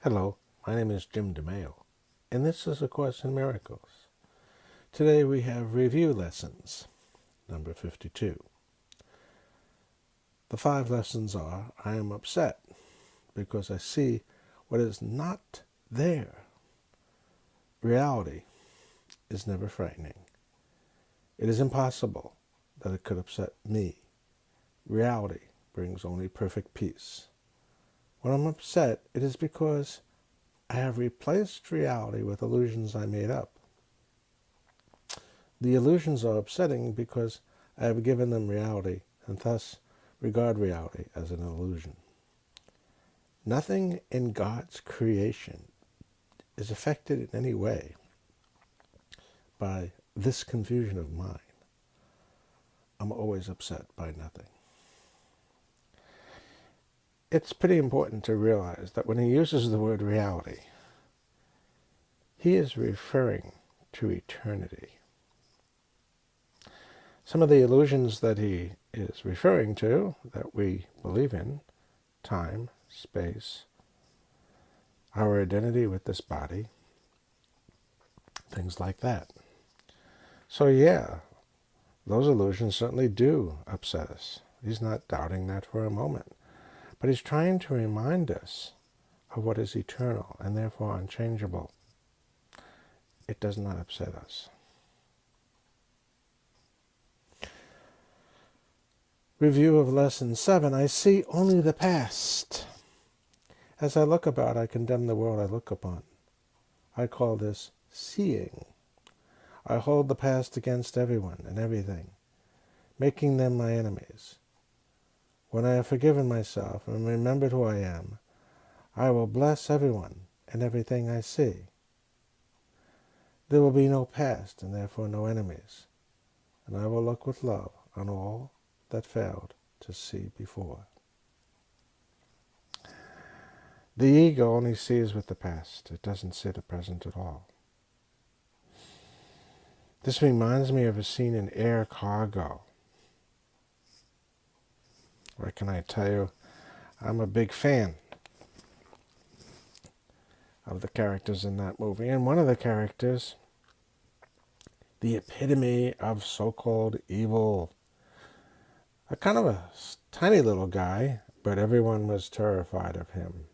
Hello, my name is Jim DeMeo, and this is A Course in Miracles. Today we have review lessons, number 52. The 5 lessons are: I am upset because I see what is not there. Reality is never frightening. It is impossible that it could upset me. Reality brings only perfect peace. When I'm upset, it is because I have replaced reality with illusions I made up. The illusions are upsetting because I have given them reality and thus regard reality as an illusion. Nothing in God's creation is affected in any way by this confusion of mine. I'm always upset by nothing. It's pretty important to realize that when he uses the word reality, he is referring to eternity. Some of the illusions that he is referring to, that we believe in, time, space, our identity with this body, things like that. So yeah, those illusions certainly do upset us. He's not doubting that for a moment. But he's trying to remind us of what is eternal and therefore unchangeable. It does not upset us. Review of Lesson 7. I see only the past. As I look about, I condemn the world I look upon. I call this seeing. I hold the past against everyone and everything, making them my enemies. When I have forgiven myself and remembered who I am, I will bless everyone and everything I see. There will be no past and therefore no enemies, and I will look with love on all that failed to see before. The ego only sees with the past. It doesn't see the present at all. This reminds me of a scene in Air Cargo. What can I tell you? I'm a big fan of the characters in that movie. And one of the characters, the epitome of so-called evil, a kind of a tiny little guy, but everyone was terrified of him.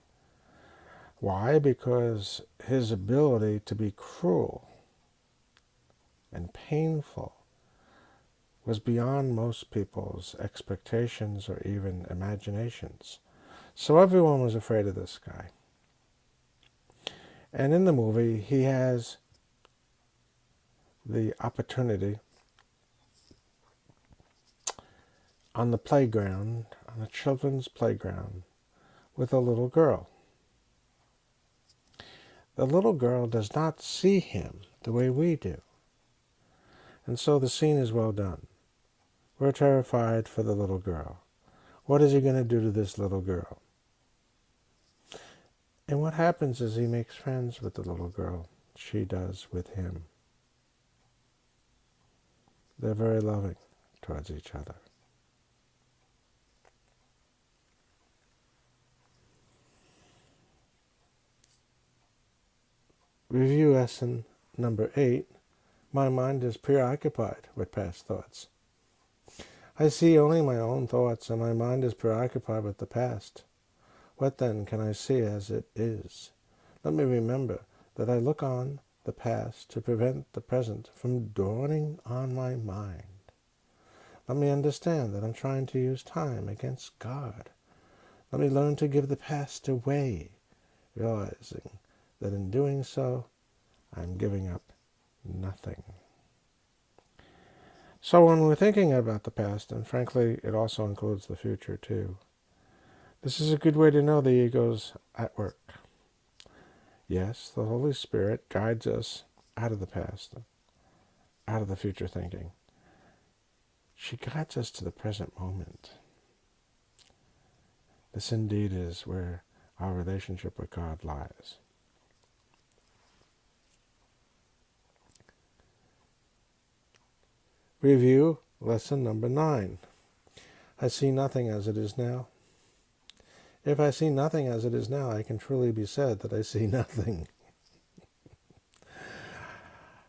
Why? Because his ability to be cruel and painful was beyond most people's expectations or even imaginations. So everyone was afraid of this guy. And in the movie, he has the opportunity on the playground, on a children's playground, with a little girl. The little girl does not see him the way we do. And so the scene is well done. We're terrified for the little girl. What is he going to do to this little girl? And what happens is he makes friends with the little girl. She does with him. They're very loving towards each other. Review lesson number 8. My mind is preoccupied with past thoughts. I see only my own thoughts, and my mind is preoccupied with the past. What then can I see as it is? Let me remember that I look on the past to prevent the present from dawning on my mind. Let me understand that I'm trying to use time against God. Let me learn to give the past away, realizing that in doing so, I'm giving up nothing. So when we're thinking about the past, and frankly, it also includes the future too, this is a good way to know the ego's at work. Yes, the Holy Spirit guides us out of the past, out of the future thinking. She guides us to the present moment. This indeed is where our relationship with God lies. Review lesson number 9. I see nothing as it is now. If I see nothing as it is now, I can truly be said that I see nothing.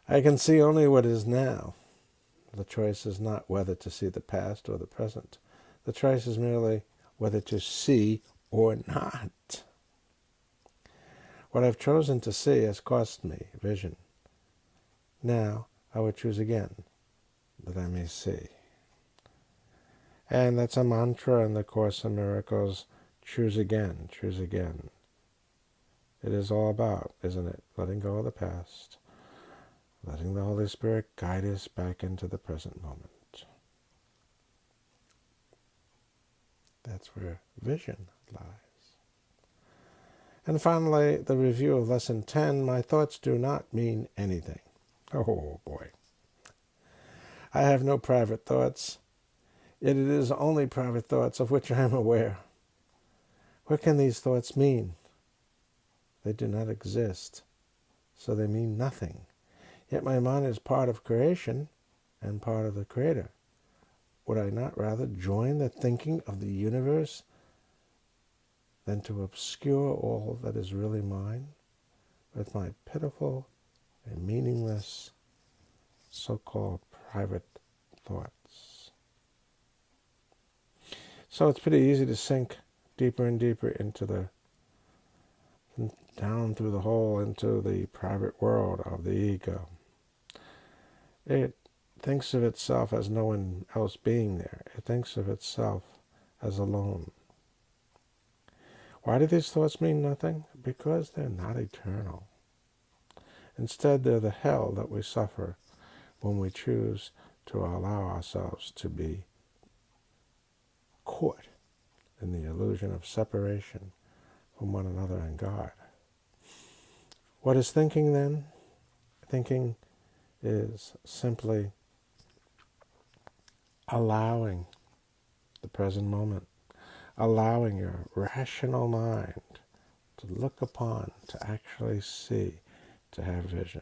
I can see only what is now. The choice is not whether to see the past or the present. The choice is merely whether to see or not. What I've chosen to see has cost me vision. Now I would choose again, that I may see. And that's a mantra in the Course in Miracles. Choose again, choose again. It is all about, isn't it, letting go of the past, letting the Holy Spirit guide us back into the present moment. That's where vision lies. And finally, the review of Lesson 10, my thoughts do not mean anything. Oh boy. I have no private thoughts, yet it is only private thoughts of which I am aware. What can these thoughts mean? They do not exist, so they mean nothing. Yet my mind is part of creation and part of the Creator. Would I not rather join the thinking of the universe than to obscure all that is really mine with my pitiful and meaningless so-called private thoughts? So it's pretty easy to sink deeper and deeper down through the hole into the private world of the ego. It thinks of itself as no one else being there. It thinks of itself as alone. Why do these thoughts mean nothing? Because they're not eternal. Instead, they're the hell that we suffer when we choose to allow ourselves to be caught in the illusion of separation from one another and God. What is thinking then? Thinking is simply allowing the present moment, allowing your rational mind to look upon, to actually see, to have vision.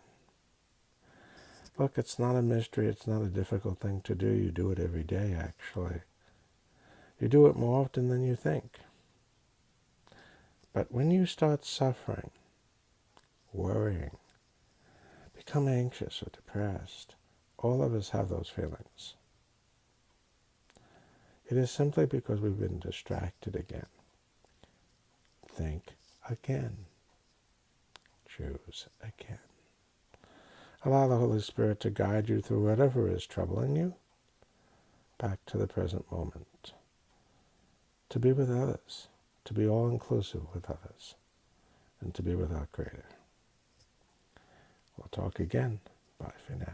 Look, it's not a mystery, it's not a difficult thing to do. You do it every day, actually. You do it more often than you think. But when you start suffering, worrying, become anxious or depressed, all of us have those feelings. It is simply because we've been distracted again. Think again. Choose again. Allow the Holy Spirit to guide you through whatever is troubling you, back to the present moment. To be with others, to be all-inclusive with others, and to be with our Creator. We'll talk again. Bye for now.